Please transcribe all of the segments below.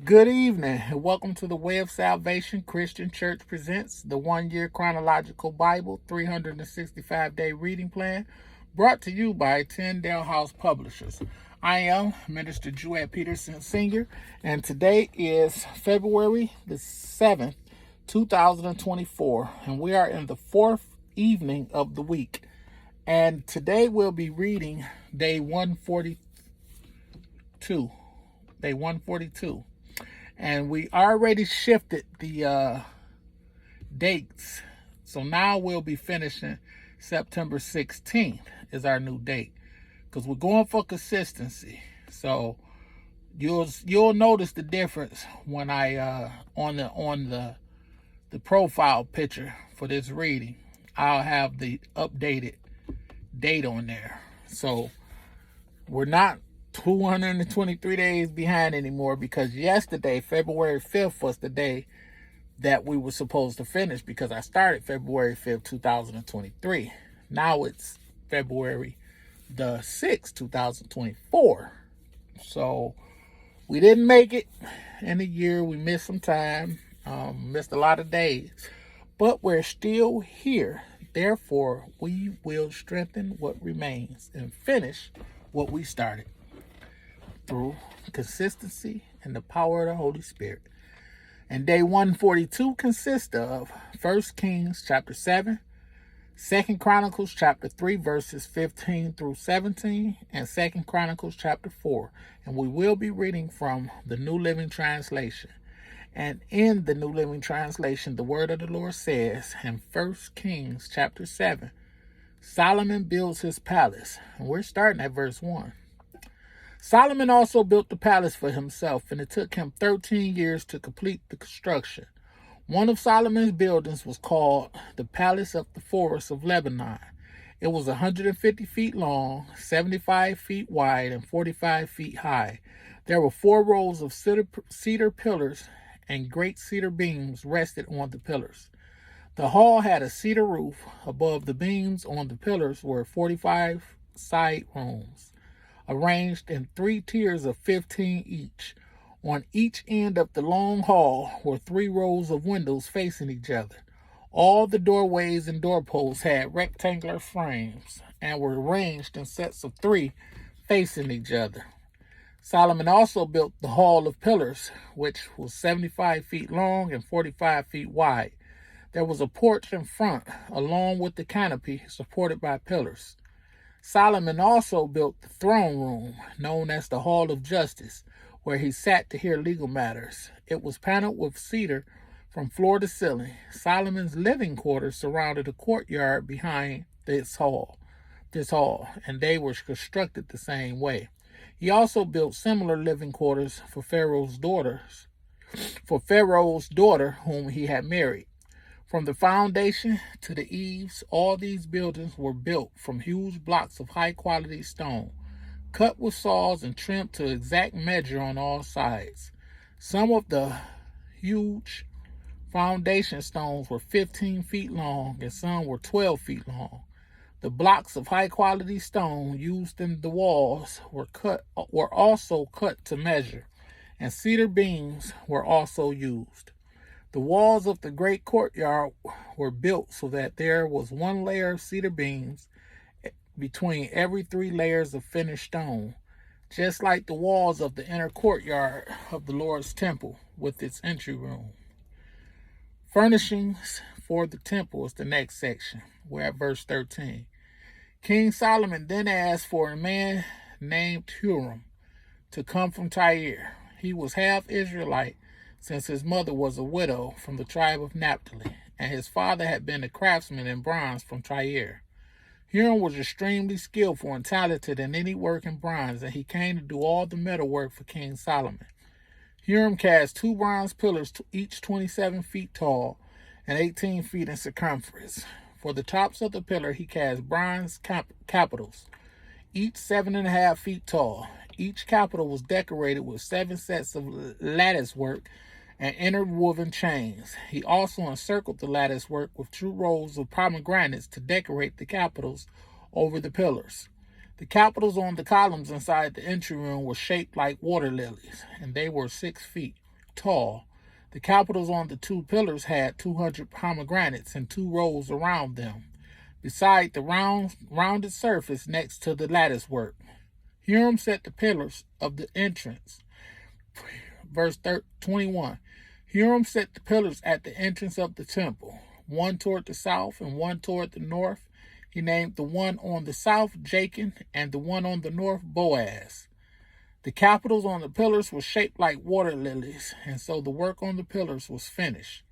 Good evening, and welcome to the Way of Salvation Christian Church presents the 1-year Chronological Bible 365-day reading plan, brought to you by Tyndale House Publishers. I am Minister Jewett Peterson Sr., and today is February the 7th, 2024, and we are in the fourth evening of the week. And today we'll be reading day 142. Day 142. And we already shifted the dates. So now we'll be finishing September 16th is our new date. Because we're going for consistency. So you'll notice the difference when I on the profile picture for this reading. I'll have the updated date on there. So we're not 223 days behind anymore, because yesterday, February 5th, was the day that we were supposed to finish, because I started February 5th, 2023. Now it's February the 6th, 2024. So we didn't make it in a year. We missed some time, missed a lot of days, but we're still here. Therefore, we will strengthen what remains and finish what we started through consistency and the power of the Holy Spirit. And day 142 consists of 1 Kings chapter 7, 2 Chronicles chapter 3 verses 15 through 17, and 2 Chronicles chapter 4. And we will be reading from the New Living Translation. And in the New Living Translation, the word of the Lord says in 1 Kings chapter 7, Solomon builds his palace. And we're starting at verse 1. Solomon also built the palace for himself, and it took him 13 years to complete the construction. One of Solomon's buildings was called the Palace of the Forest of Lebanon. It was 150 feet long, 75 feet wide, and 45 feet high. There were 4 rows of cedar pillars, and great cedar beams rested on the pillars. The hall had a cedar roof. Above the beams on the pillars were 45 side rooms, arranged in 3 tiers of 15 each. On each end of the long hall were 3 rows of windows facing each other. All the doorways and doorposts had rectangular frames and were arranged in sets of 3 facing each other. Solomon also built the Hall of Pillars, which was 75 feet long and 45 feet wide. There was a porch in front, along with the canopy supported by pillars. Solomon also built the throne room, known as the Hall of Justice, where he sat to hear legal matters. It was paneled with cedar from floor to ceiling. Solomon's living quarters surrounded a courtyard behind this hall, and they were constructed the same way. He also built similar living quarters for Pharaoh's daughter, whom he had married. From the foundation to the eaves, all these buildings were built from huge blocks of high-quality stone, cut with saws and trimmed to exact measure on all sides. Some of the huge foundation stones were 15 feet long, and some were 12 feet long. The blocks of high-quality stone used in the walls were also cut to measure, and cedar beams were also used. The walls of the great courtyard were built so that there was 1 layer of cedar beams between every 3 layers of finished stone, just like the walls of the inner courtyard of the Lord's temple with its entry room. Furnishings for the temple is the next section. We're at verse 13. King Solomon then asked for a man named Hiram to come from Tyre. He was half Israelite, since his mother was a widow from the tribe of Naphtali, and his father had been a craftsman in bronze from Tyre. Hiram was extremely skillful and talented in any work in bronze, and he came to do all the metalwork for King Solomon. Hiram cast 2 bronze pillars, each 27 feet tall and 18 feet in circumference. For the tops of the pillar, he cast bronze capitals, each 7.5 feet tall. Each capital was decorated with 7 sets of lattice work and interwoven chains. He also encircled the lattice work with 2 rows of pomegranates to decorate the capitals over the pillars. The capitals on the columns inside the entry room were shaped like water lilies, and they were 6 feet. tall. The capitals on the 2 pillars had 200 pomegranates in 2 rows around them, beside the rounded surface next to the lattice work. Huram set the pillars of the entrance. Verse 21. Huram set the pillars at the entrance of the temple, one toward the south and one toward the north. He named the one on the south Jachin and the one on the north Boaz. The capitals on the pillars were shaped like water lilies, and so the work on the pillars was finished.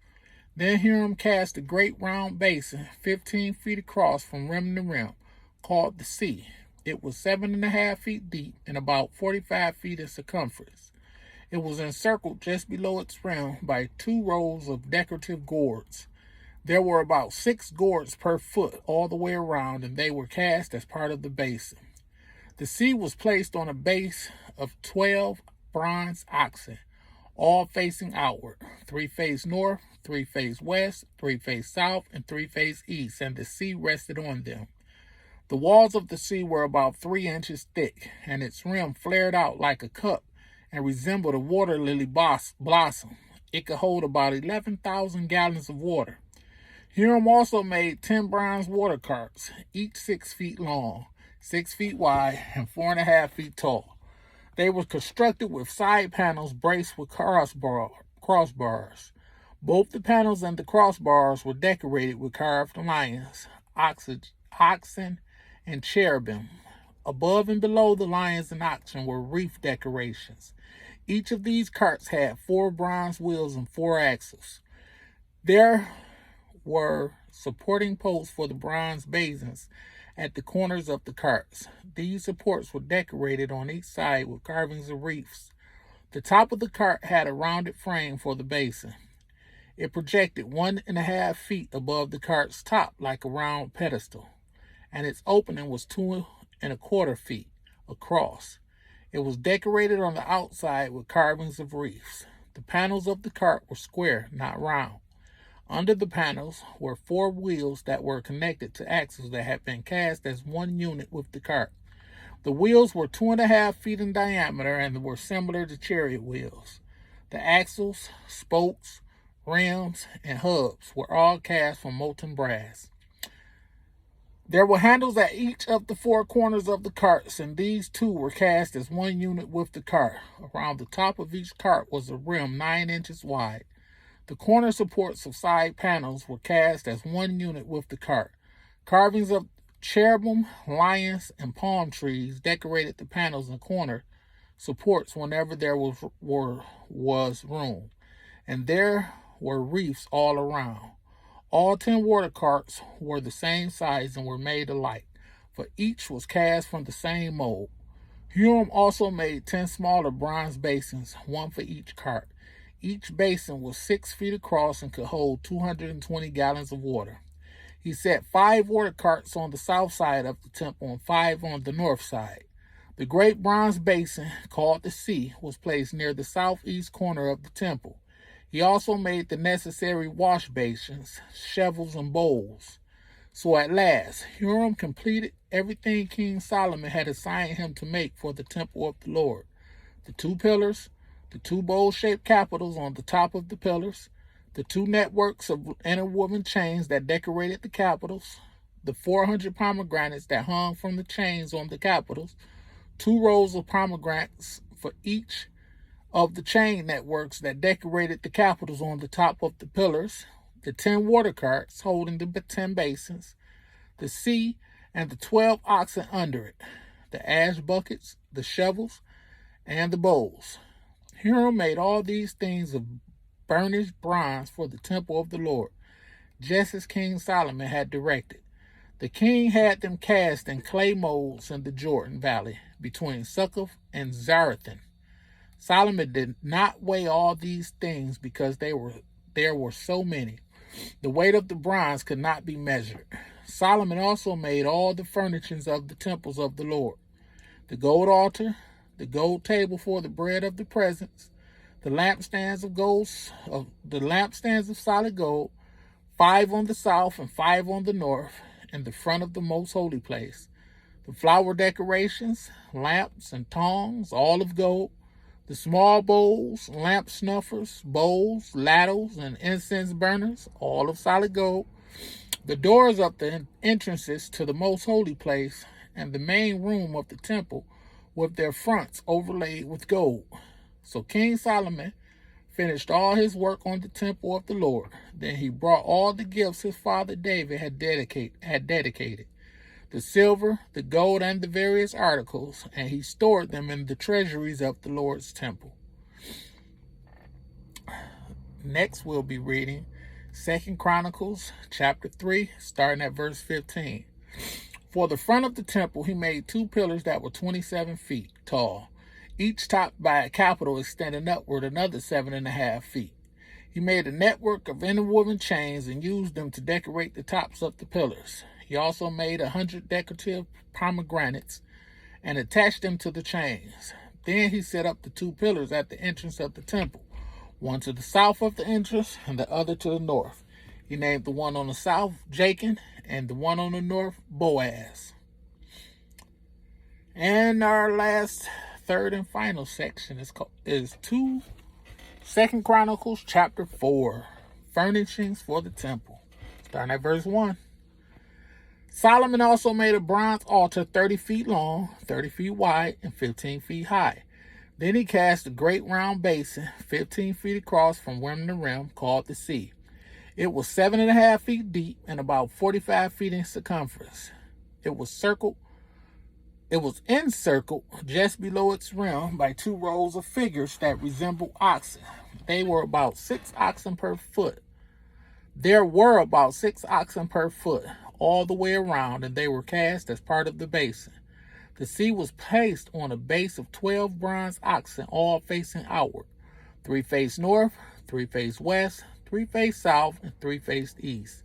Then Huram cast a great round basin, 15 feet across from rim to rim, called the sea. It was 7.5 feet deep and about 45 feet in circumference. It was encircled just below its rim by 2 rows of decorative gourds. There were about 6 gourds per foot all the way around, and they were cast as part of the basin. The sea was placed on a base of 12 bronze oxen, all facing outward. 3 faced north, 3 faced west, 3 faced south, and 3 faced east, and the sea rested on them. The walls of the sea were about 3 inches thick, and its rim flared out like a cup and resembled a water lily blossom. It could hold about 11,000 gallons of water. Huram also made 10 bronze water carts, each 6 feet long, 6 feet wide, and 4.5 feet tall. They were constructed with side panels braced with crossbars. Both the panels and the crossbars were decorated with carved lions, oxen, and cherubim. Above and below the lions and oxen were wreath decorations. Each of these carts had 4 bronze wheels and 4 axles. There were supporting posts for the bronze basins at the corners of the carts. These supports were decorated on each side with carvings of wreaths. The top of the cart had a rounded frame for the basin. It projected 1.5 feet above the cart's top like a round pedestal, and its opening was 2.25 feet across. It was decorated on the outside with carvings of wreaths. The panels of the cart were square, not round. Under the panels were 4 wheels that were connected to axles that had been cast as one unit with the cart. The wheels were 2.5 feet in diameter and were similar to chariot wheels. The axles, spokes, rims, and hubs were all cast from molten brass. There were handles at each of the 4 corners of the carts, and these too were cast as one unit with the cart. Around the top of each cart was a rim 9 inches wide. The corner supports of side panels were cast as one unit with the cart. Carvings of cherubim, lions, and palm trees decorated the panels and corner supports whenever there was room, and there were wreaths all around. All 10 water carts were the same size and were made alike, for each was cast from the same mold. Huram also made 10 smaller bronze basins, one for each cart. Each basin was 6 feet across and could hold 220 gallons of water. He set 5 water carts on the south side of the temple and 5 on the north side. The great bronze basin, called the sea, was placed near the southeast corner of the temple. He also made the necessary wash basins, shovels, and bowls. So at last, Huram completed everything King Solomon had assigned him to make for the temple of the Lord. The 2 pillars, the 2 bowl-shaped capitals on the top of the pillars, the 2 networks of interwoven chains that decorated the capitals, the 400 pomegranates that hung from the chains on the capitals, 2 rows of pomegranates for each of the chain networks that decorated the capitals on the top of the pillars, the 10 water carts holding the 10 basins, the sea, and the 12 oxen under it, the ash buckets, the shovels, and the bowls. Huram made all these things of burnished bronze for the temple of the Lord, just as King Solomon had directed. The king had them cast in clay molds in the Jordan Valley between Succoth and Zarethan. Solomon did not weigh all these things because there were so many. The weight of the bronze could not be measured. Solomon also made all the furnishings of the temples of the Lord: the gold altar, the gold table for the bread of the presence, the lampstands of solid gold, 5 on the south and 5 on the north, in the front of the most holy place, the flower decorations, lamps, and tongs, all of gold, The small bowls, lamp snuffers, bowls, ladles, and incense burners, all of solid gold. The doors of the entrances to the most holy place and the main room of the temple with their fronts overlaid with gold. So King Solomon finished all his work on the temple of the Lord. Then he brought all the gifts his father David had dedicated, the silver, the gold, and the various articles, and he stored them in the treasuries of the Lord's temple. Next, we'll be reading 2 Chronicles chapter 3, starting at verse 15. For the front of the temple, he made 2 pillars that were 27 feet tall, each topped by a capital extending upward another 7.5 feet. He made a network of interwoven chains and used them to decorate the tops of the pillars. He also made 100 decorative pomegranates and attached them to the chains. Then he set up the 2 pillars at the entrance of the temple, one to the south of the entrance and the other to the north. He named the one on the south Jachin and the one on the north Boaz. And our last, third and final section is 2 Chronicles chapter 4, furnishings for the temple. Starting at verse 1. Solomon also made a bronze altar 30 feet long, 30 feet wide, and 15 feet high. Then he cast a great round basin, 15 feet across from rim to rim, called the sea. It was 7.5 feet deep and about 45 feet in circumference. It was encircled just below its rim by 2 rows of figures that resembled oxen. They were about 6 oxen per foot. There were about 6 oxen per foot all the way around, and they were cast as part of the basin. The sea was placed on a base of 12 bronze oxen, all facing outward. 3 faced north, 3 faced west, 3 faced south, and 3 faced east.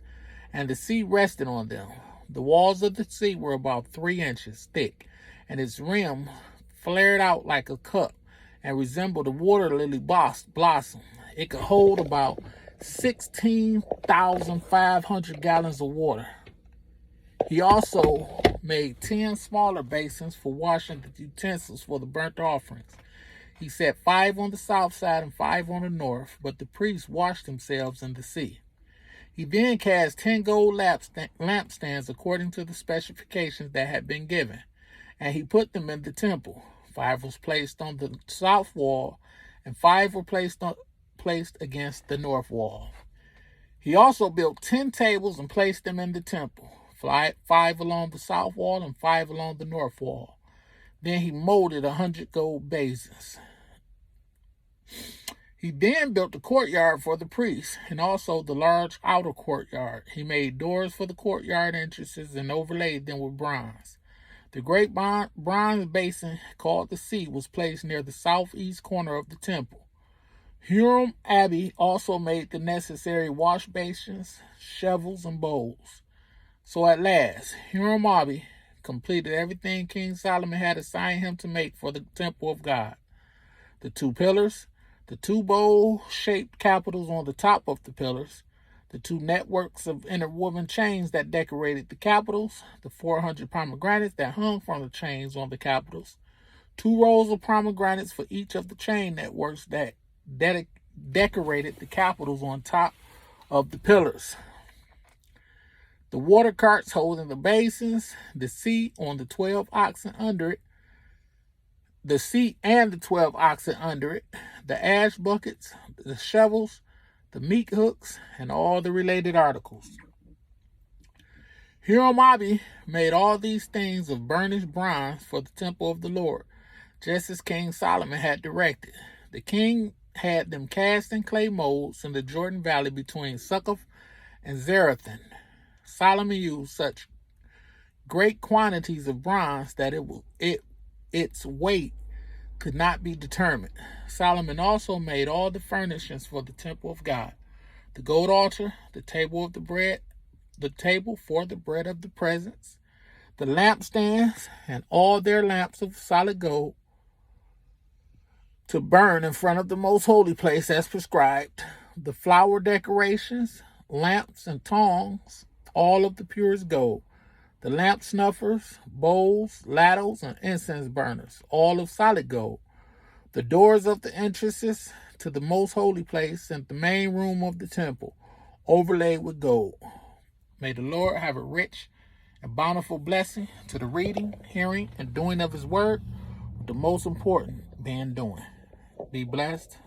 And the sea rested on them. The walls of the sea were about 3 inches thick, and its rim flared out like a cup and resembled a water lily blossom. It could hold about 16,500 gallons of water. He also made 10 smaller basins for washing the utensils for the burnt offerings. He set 5 on the south side and 5 on the north, but the priests washed themselves in the sea. He then cast 10 gold lampstands according to the specifications that had been given, and he put them in the temple. 5 was placed on the south wall, and 5 were placed against the north wall. He also built 10 tables and placed them in the temple, 5 along the south wall and 5 along the north wall. Then he molded 100 gold basins. He then built the courtyard for the priests and also the large outer courtyard. He made doors for the courtyard entrances and overlaid them with bronze. The great bronze basin called the sea was placed near the southeast corner of the temple. Huram Abi also made the necessary wash basins, shovels, and bowls. So at last, Huram Abi completed everything King Solomon had assigned him to make for the temple of God. The 2 pillars, the 2 bowl-shaped capitals on the top of the pillars, the 2 networks of interwoven chains that decorated the capitals, the 400 pomegranates that hung from the chains on the capitals, 2 rows of pomegranates for each of the chain networks that decorated the capitals on top of the pillars, the water carts holding the basins, the seat on the 12 oxen under it, the seat and the 12 oxen under it, the ash buckets, the shovels, the meat hooks, and all the related articles. Huram Abi made all these things of burnished bronze for the temple of the Lord, just as King Solomon had directed. The king had them cast in clay molds in the Jordan Valley between Succoth and Zarethan. Solomon used such great quantities of bronze that its weight could not be determined. Solomon also made all the furnishings for the temple of God: the gold altar, the table of the bread, the table for the bread of the presence, the lampstands, and all their lamps of solid gold to burn in front of the most holy place as prescribed, the flower decorations, lamps, and tongs, all of the purest gold, the lamp snuffers, bowls, ladles, and incense burners, all of solid gold, The doors of the entrances to the most holy place and the main room of the temple, overlaid with gold. May the Lord have a rich and bountiful blessing to the reading, hearing, and doing of his word, with the most important being doing. Be blessed.